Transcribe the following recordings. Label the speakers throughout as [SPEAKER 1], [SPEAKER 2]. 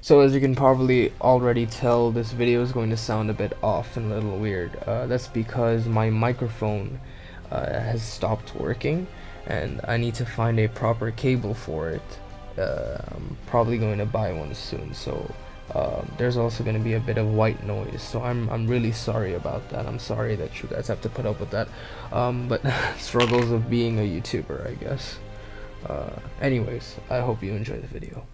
[SPEAKER 1] So as you can probably already tell, this video is going to sound a bit off and a little weird. That's because my microphone has stopped working and I need to find a proper cable for it. I'm probably going to buy one soon, so there's also going to be a bit of white noise, so I'm really sorry about that. I'm sorry that you guys have to put up with that, but struggles of being a YouTuber, I guess. Anyways, I hope you enjoy the video.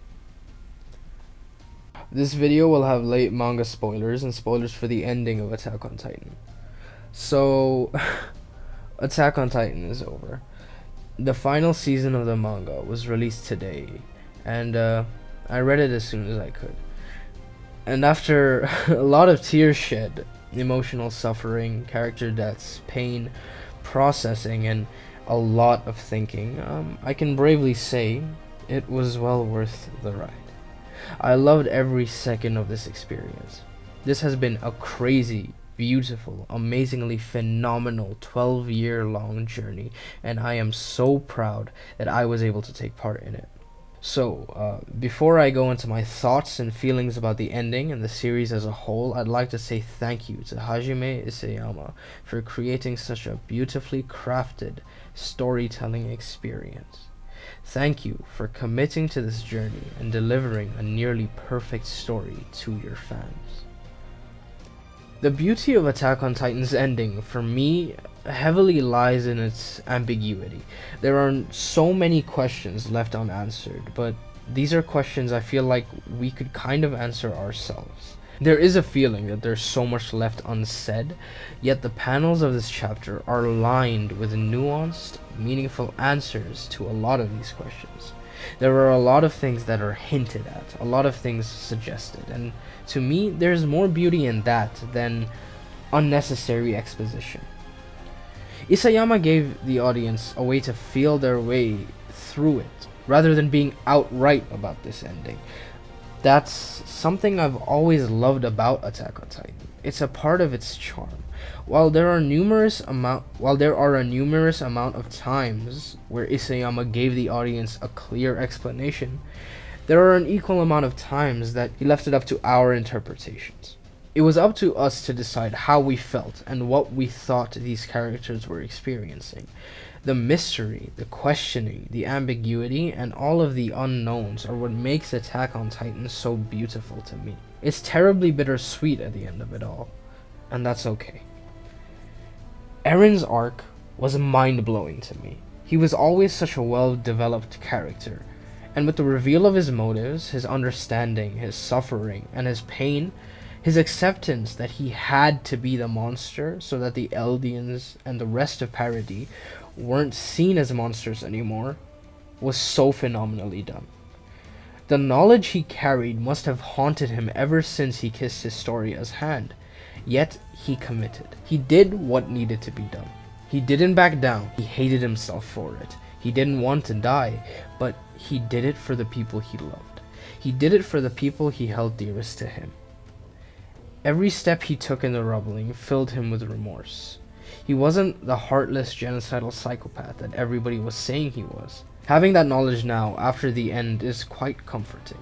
[SPEAKER 1] This video will have late manga spoilers and spoilers for the ending of Attack on Titan. So, Attack on Titan is over. The final season of the manga was released today, and I read it as soon as I could. And after a lot of tears shed, emotional suffering, character deaths, pain, processing, and a lot of thinking, I can bravely say it was well worth the ride. I loved every second of this experience. This has been a crazy, beautiful, amazingly phenomenal 12-year-long journey, and I am so proud that I was able to take part in it. So, before I go into my thoughts and feelings about the ending and the series as a whole, I'd like to say thank you to Hajime Isayama for creating such a beautifully crafted storytelling experience. Thank you for committing to this journey and delivering a nearly perfect story to your fans. The beauty of Attack on Titan's ending, for me, heavily lies in its ambiguity. There are so many questions left unanswered, but these are questions I feel like we could kind of answer ourselves. There is a feeling that there's so much left unsaid, yet the panels of this chapter are lined with nuanced, meaningful answers to a lot of these questions. There are a lot of things that are hinted at, a lot of things suggested, and to me, there's more beauty in that than unnecessary exposition. Isayama gave the audience a way to feel their way through it, rather than being outright about this ending. That's something I've always loved about Attack on Titan. It's a part of its charm. While there are a numerous amount of times where Isayama gave the audience a clear explanation, there are an equal amount of times that he left it up to our interpretations. It was up to us to decide how we felt and what we thought these characters were experiencing. The mystery, the questioning, the ambiguity, and all of the unknowns are what makes Attack on Titan so beautiful to me. It's terribly bittersweet at the end of it all, and that's okay. Eren's arc was mind-blowing to me. He was always such a well-developed character, and with the reveal of his motives, his understanding, his suffering, and his pain, his acceptance that he had to be the monster so that the Eldians and the rest of Paradis weren't seen as monsters anymore, was so phenomenally done. The knowledge he carried must have haunted him ever since he kissed Historia's hand, yet he committed. He did what needed to be done. He didn't back down. He hated himself for it. He didn't want to die, but he did it for the people he loved. He did it for the people he held dearest to him. Every step he took in the rumbling filled him with remorse. He wasn't the heartless genocidal psychopath that everybody was saying he was. Having that knowledge now, after the end, is quite comforting.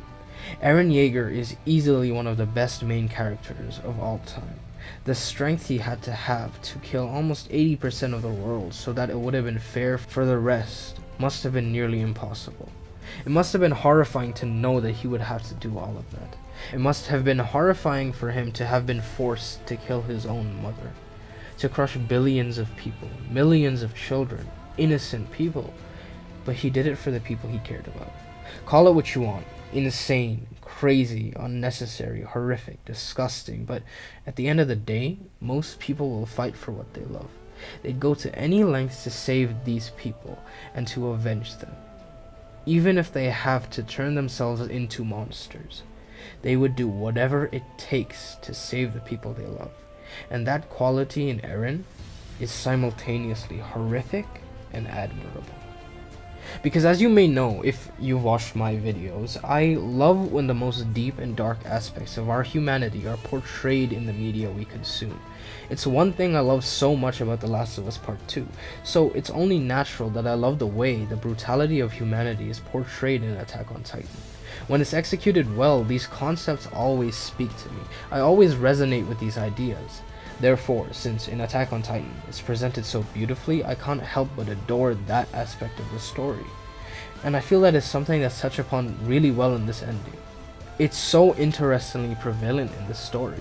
[SPEAKER 1] Eren Jeager is easily one of the best main characters of all time. The strength he had to have to kill almost 80% of the world so that it would have been fair for the rest must have been nearly impossible. It must have been horrifying to know that he would have to do all of that. It must have been horrifying for him to have been forced to kill his own mother, to crush billions of people, millions of children, innocent people, but he did it for the people he cared about. Call it what you want, insane, crazy, unnecessary, horrific, disgusting, but at the end of the day, most people will fight for what they love. They'd go to any lengths to save these people and to avenge them. Even if they have to turn themselves into monsters, they would do whatever it takes to save the people they love. And that quality in Eren is simultaneously horrific and admirable. Because as you may know if you've watched my videos, I love when the most deep and dark aspects of our humanity are portrayed in the media we consume. It's one thing I love so much about The Last of Us Part 2, so it's only natural that I love the way the brutality of humanity is portrayed in Attack on Titan. When it's executed well, these concepts always speak to me. I always resonate with these ideas. Therefore, since in Attack on Titan it's presented so beautifully, I can't help but adore that aspect of the story. And I feel that is something that's touched upon really well in this ending. It's so interestingly prevalent in the story.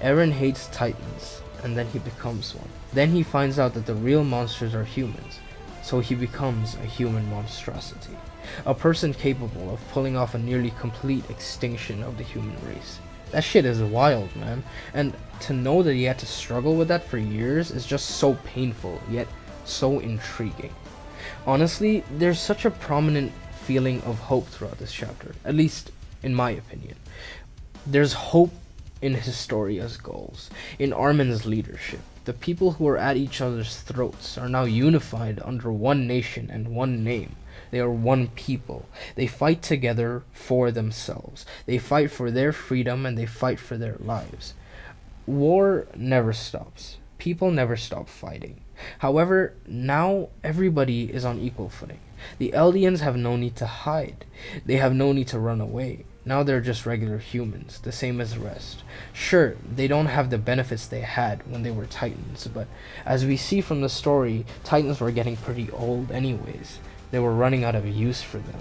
[SPEAKER 1] Eren hates Titans, and then he becomes one. Then he finds out that the real monsters are humans, so he becomes a human monstrosity. A person capable of pulling off a nearly complete extinction of the human race. That shit is wild, man. And to know that he had to struggle with that for years is just so painful, yet so intriguing. Honestly, there's such a prominent feeling of hope throughout this chapter, at least in my opinion. There's hope in Historia's goals, in Armin's leadership. The people who are at each other's throats are now unified under one nation and one name. They are one people. They fight together for themselves. They fight for their freedom and they fight for their lives. War never stops. People never stop fighting. However, now everybody is on equal footing. The Eldians have no need to hide. They have no need to run away. Now they're just regular humans, the same as the rest. Sure, they don't have the benefits they had when they were Titans, but as we see from the story, Titans were getting pretty old anyways. They were running out of use for them.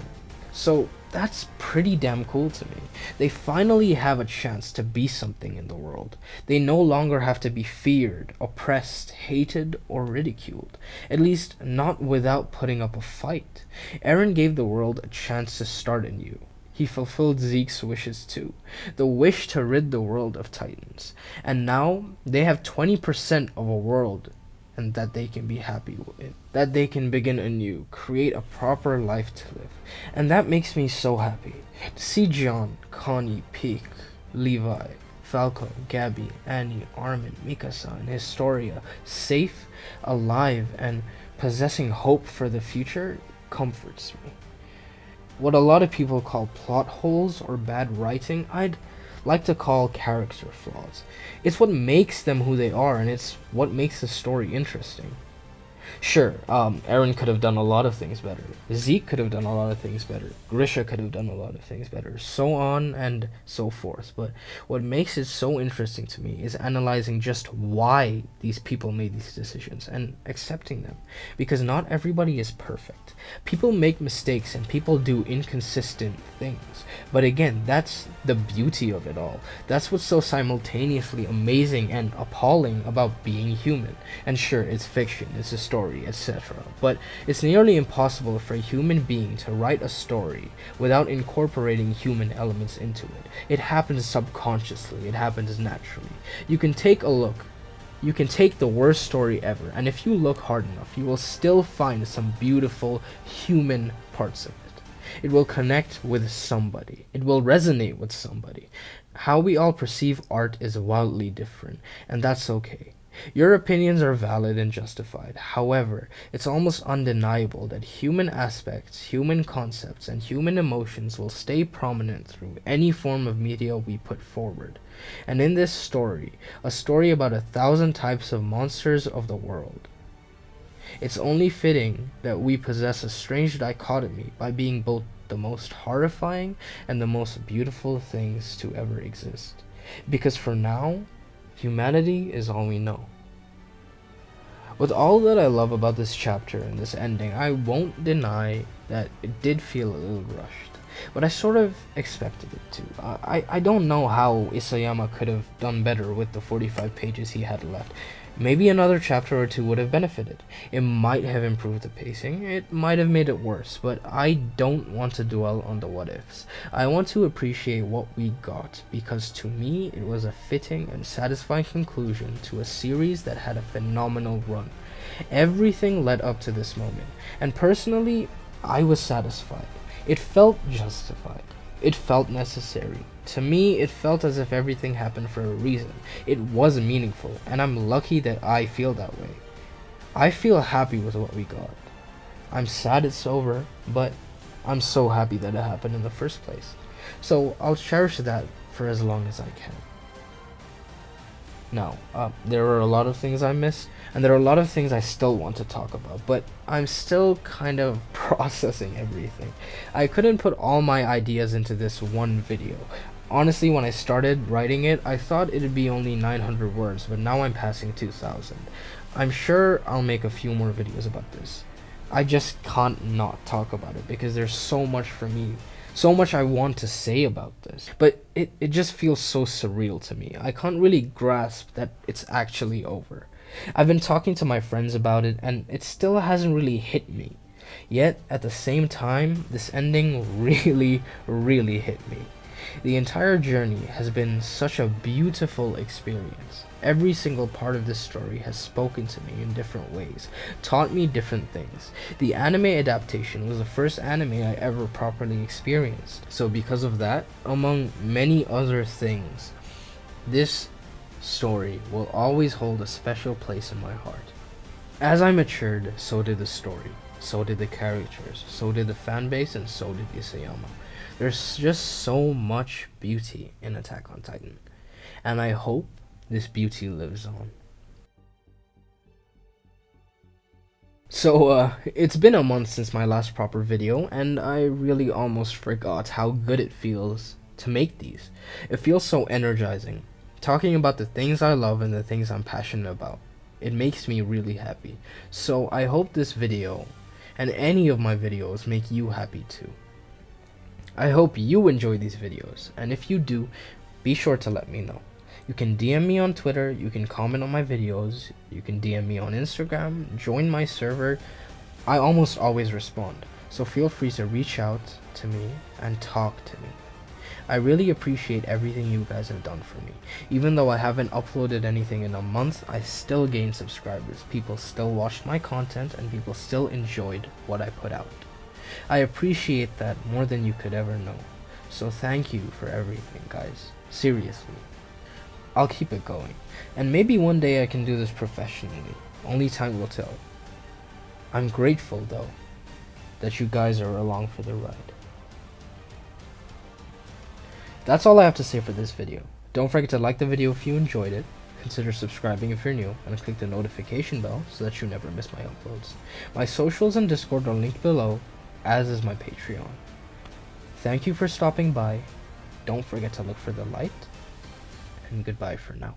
[SPEAKER 1] So that's pretty damn cool to me. They finally have a chance to be something in the world. They no longer have to be feared, oppressed, hated, or ridiculed. At least not without putting up a fight. Eren gave the world a chance to start anew. He fulfilled Zeke's wishes too, the wish to rid the world of Titans. And now they have 20% of a world and that they can be happy with, that they can begin anew, create a proper life to live. And that makes me so happy. To see John, Connie, Peak, Levi, Falco, Gabby, Annie, Armin, Mikasa, and Historia safe, alive, and possessing hope for the future comforts me. What a lot of people call plot holes or bad writing, I'd like to call character flaws. It's what makes them who they are, and it's what makes the story interesting. Sure, Eren could have done a lot of things better. Zeke could have done a lot of things better. Grisha could have done a lot of things better. So on and so forth. But what makes it so interesting to me is analyzing just why these people made these decisions and accepting them. Because not everybody is perfect. People make mistakes and people do inconsistent things. But again, that's the beauty of it all. That's what's so simultaneously amazing and appalling about being human. And sure, it's fiction, it's a story, etc. But it's nearly impossible for a human being to write a story without incorporating human elements into it. It happens subconsciously, it happens naturally. You can take the worst story ever, and if you look hard enough, you will still find some beautiful human parts of it. It will connect with somebody. It will resonate with somebody. How we all perceive art is wildly different, and that's okay. Your opinions are valid and justified. However, it's almost undeniable that human aspects, human concepts, and human emotions will stay prominent through any form of media we put forward. And in this story, a story about 1,000 types of monsters of the world, it's only fitting that we possess a strange dichotomy by being both the most horrifying and the most beautiful things to ever exist. Because for now, humanity is all we know. With all that I love about this chapter and this ending, I won't deny that it did feel a little rushed. But I sort of expected it to. I don't know how Isayama could have done better with the 45 pages he had left. Maybe another chapter or two would have benefited. It might have improved the pacing, it might have made it worse, but I don't want to dwell on the what ifs. I want to appreciate what we got, because to me it was a fitting and satisfying conclusion to a series that had a phenomenal run. Everything led up to this moment, and personally, I was satisfied. It felt justified. It felt necessary. To me, it felt as if everything happened for a reason. It was meaningful, and I'm lucky that I feel that way. I feel happy with what we got. I'm sad it's over, but I'm so happy that it happened in the first place. So I'll cherish that for as long as I can. Now, there are a lot of things I missed, and there are a lot of things I still want to talk about, but I'm still kind of processing everything. I couldn't put all my ideas into this one video. Honestly, when I started writing it, I thought it'd be only 900 words, but now I'm passing 2,000. I'm sure I'll make a few more videos about this. I just can't not talk about it because there's so much for me, so much I want to say about this. But it just feels so surreal to me. I can't really grasp that it's actually over. I've been talking to my friends about it and it still hasn't really hit me. Yet, at the same time, this ending really, really hit me. The entire journey has been such a beautiful experience. Every single part of this story has spoken to me in different ways, taught me different things. The anime adaptation was the first anime I ever properly experienced. So because of that, among many other things, this story will always hold a special place in my heart. As I matured, so did the story, so did the characters, so did the fanbase, and so did Isayama. There's just so much beauty in Attack on Titan, and I hope this beauty lives on. So, it's been a month since my last proper video, and I really almost forgot how good it feels to make these. It feels so energizing, talking about the things I love and the things I'm passionate about. It makes me really happy. So I hope this video, and any of my videos, make you happy too. I hope you enjoy these videos, and if you do, be sure to let me know. You can DM me on Twitter, you can comment on my videos, you can DM me on Instagram, join my server. I almost always respond, so feel free to reach out to me and talk to me. I really appreciate everything you guys have done for me. Even though I haven't uploaded anything in a month, I still gained subscribers. People still watched my content and people still enjoyed what I put out. I appreciate that more than you could ever know. So thank you for everything, guys. Seriously. I'll keep it going. And maybe one day I can do this professionally. Only time will tell. I'm grateful, though, that you guys are along for the ride. That's all I have to say for this video. Don't forget to like the video if you enjoyed it. Consider subscribing if you're new, and click the notification bell so that you never miss my uploads. My socials and Discord are linked below, as is my Patreon. Thank you for stopping by. Don't forget to look for the light, and goodbye for now.